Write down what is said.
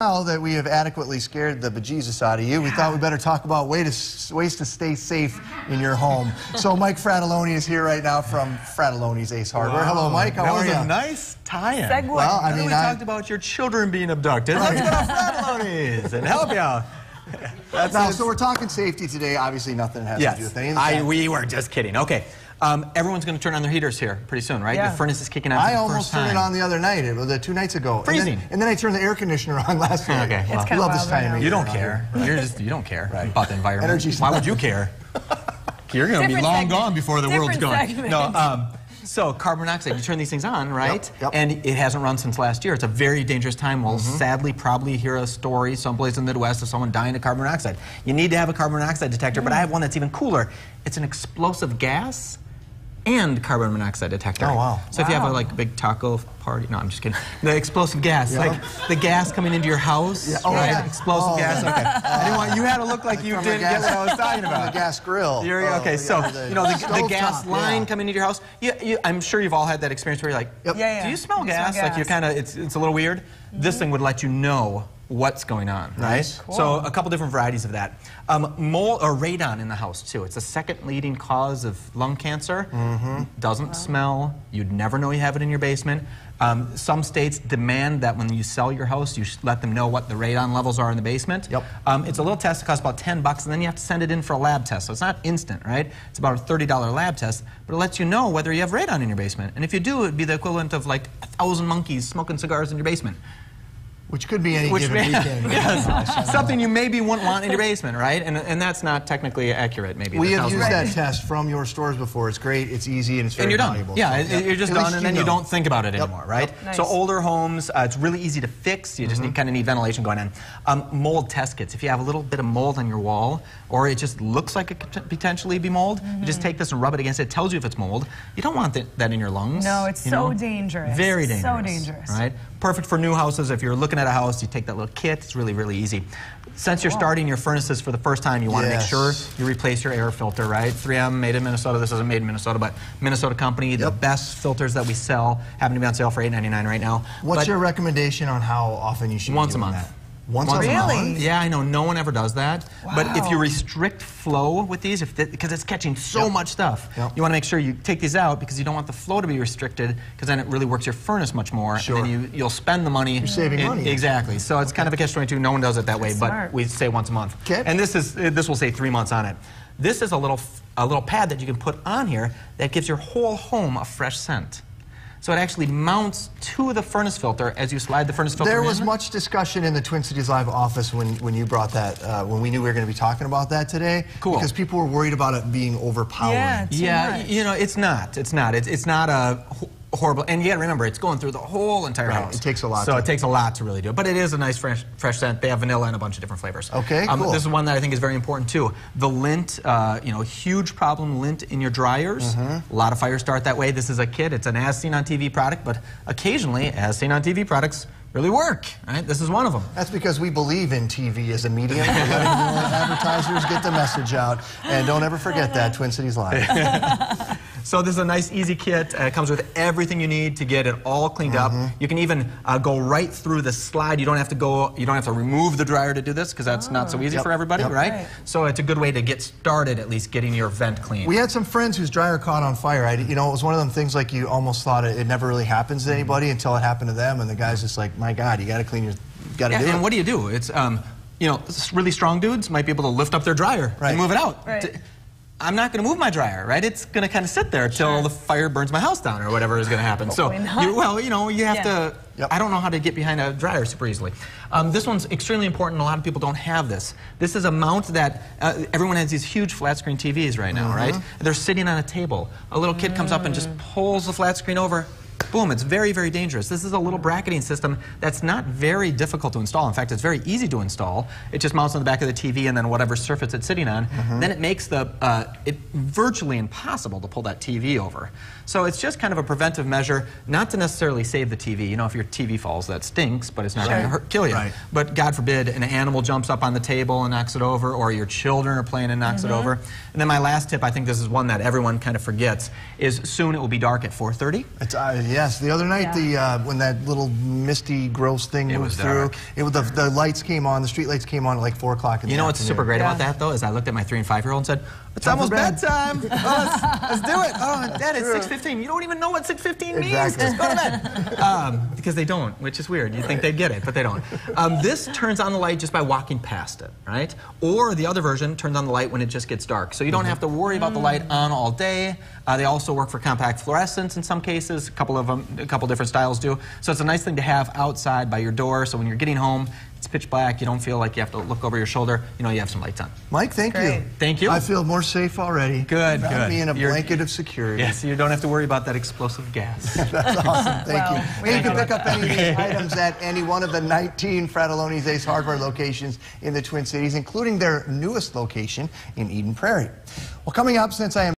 Now that we have adequately scared the bejesus out of you, we thought we better talk about ways to stay safe in your home. So Mike Fratelloni is here right now from Fratelloni's Ace Hardware. Wow. Hello, Mike. How are you? That was a nice tie-in. Segue. Well, I mean, we talked about your children being abducted. Let's go to Fratelloni's and help you out. So we're talking safety today. Obviously, nothing has to do with anything. We were just kidding. Okay. Everyone's going to turn on their heaters here pretty soon, right? Yeah. The furnace is kicking on for the first time. I almost turned it on the other night. It was 2 nights ago. Freezing. And then I turned the air conditioner on last night. Okay, well, I love this time of year. You don't care. You don't care about the environment. Energy's Why would you care? You're going to be long gone before the world's gone. Segment. No. So carbon monoxide, you turn these things on, right? Yep. And it hasn't run since last year. It's a very dangerous time. We'll sadly probably hear a story someplace in the Midwest of someone dying of carbon monoxide. You need to have a carbon monoxide detector, but I have one that's even cooler. It's an explosive gas and carbon monoxide detector. Oh, wow. So if you have a big taco party, no, I'm just kidding. The explosive gas, like the gas coming into your house, right? Explosive gas. Okay. I didn't want you had to look like you didn't get what I was talking about. The gas grill. Okay, so the gas line coming into your house. I'm sure you've all had that experience where you're like, do you smell gas? Like you kind of, it's a little weird. This thing would let you know what's going on, right? Cool. So a couple different varieties of that. Mold or radon in the house too. It's the second leading cause of lung cancer. Doesn't smell. You'd never know you have it in your basement. Some states demand that when you sell your house, you let them know what the radon levels are in the basement. It's a little test that costs about $10, and then you have to send it in for a lab test. So it's not instant, right? It's about a $30 lab test, but it lets you know whether you have radon in your basement. And if you do, it'd be the equivalent of like 1,000 monkeys smoking cigars in your basement. Which could be any given weekend. Yes. Something you maybe wouldn't want in your basement, right? And that's not technically accurate, maybe. We have used that test from your stores before. It's great, it's easy, and it's very valuable. Yeah, so, you're just done, and then you don't think about it anymore, right? Nice. So older homes, it's really easy to fix. You just kind of need ventilation going on. Mold test kits. If you have a little bit of mold on your wall, or it just looks like it could potentially be mold, you just take this and rub it against it. It tells you if it's mold. You don't want that in your lungs. No, it's so dangerous. Very dangerous. So dangerous. Right? Perfect for new houses. If you're looking at a house, you take that little kit. It's really, really easy. Since you're starting your furnaces for the first time, you want to make sure you replace your air filter, right? 3M, made in Minnesota. This isn't made in Minnesota, but Minnesota company. The best filters that we sell happen to be on sale for $8.99 right now. What's your recommendation on how often you should be doing that? Once a month? Yeah, I know. No one ever does that. But if you restrict flow with these, because it's catching so much stuff, you want to make sure you take these out because you don't want the flow to be restricted because then it really works your furnace much more. And then you'll spend the money. You're saving money. Exactly. So it's kind of a catch-22. No one does it that way, but we say once a month. Okay. And this will say 3 months on it. This is a little pad that you can put on here that gives your whole home a fresh scent. So it actually mounts to the furnace filter as you slide the furnace filter in. There was much discussion in the Twin Cities Live office when you brought that, when we knew we were going to be talking about that today. Cool. Because people were worried about it being overpowering. Yeah, you know, it's not. It's not a horrible, and you got to remember, it's going through the whole entire house. It takes a lot. So it takes a lot to really do it. But it is a nice fresh scent. They have vanilla and a bunch of different flavors. Okay, cool. This is one that I think is very important too. The lint, huge problem, lint in your dryers. A lot of fires start that way. This is a kit. It's an as seen on TV product, but occasionally as seen on TV products really work, right? This is one of them. That's because we believe in TV as a medium. We're letting more advertisers get the message out. And don't ever forget that, Twin Cities Live. So this is a nice, easy kit. It comes with everything you need to get it all cleaned up. You can even go right through the slide. You don't have to remove the dryer to do this because that's not so easy for everybody, right? So it's a good way to get started, at least getting your vent clean. We had some friends whose dryer caught on fire. It was one of them things like you almost thought it never really happens to anybody until it happened to them, and the guy's just like, my God, you got to clean your, do it. And what do? It's really strong dudes might be able to lift up their dryer and move it out. I'm not going to move my dryer, right? It's going to kind of sit there until the fire burns my house down or whatever is going to happen. So, you have to, I don't know how to get behind a dryer super easily. This one's extremely important. A lot of people don't have this. This is a mount that, everyone has these huge flat screen TVs right now, right? They're sitting on a table. A little kid comes up and just pulls the flat screen over. Boom, it's very, very dangerous. This is a little bracketing system that's not very difficult to install. In fact, it's very easy to install. It just mounts on the back of the TV and then whatever surface it's sitting on. Then it makes it virtually impossible to pull that TV over. So it's just kind of a preventive measure, not to necessarily save the TV. You know, if your TV falls, that stinks, but it's not going to kill you. But God forbid, an animal jumps up on the table and knocks it over, or your children are playing and knocks it over. And then my last tip, I think this is one that everyone kind of forgets, is soon it will be dark at 4:30. Yes, the other night, when that little misty, gross thing moved through, the lights came on, the street lights came on at like 4 o'clock in the afternoon. You know what's super great about that, though, is I looked at my 3- and 5-year-old and said, it's almost bedtime. Let's do it. Oh, Dad, it's 6:15. You don't even know what 6:15 means. Just go to bed. Because they don't, which is weird. You think they'd get it, but they don't. This turns on the light just by walking past it, right? Or the other version turns on the light when it just gets dark. So you don't have to worry about the light on all day. They also work for compact fluorescence in some cases. A couple different styles do. So it's a nice thing to have outside by your door. So when you're getting home, it's pitch black. You don't feel like you have to look over your shoulder. You know you have some lights on. Mike, thank you. Thank you. I feel more safe already. Good. Me in a blanket of security. Yes, you don't have to worry about that explosive gas. That's awesome. Thank you. And you can pick up any of these items at any one of the 19 Frattallone's Ace Hardware locations in the Twin Cities, including their newest location in Eden Prairie. Well, coming up, since I am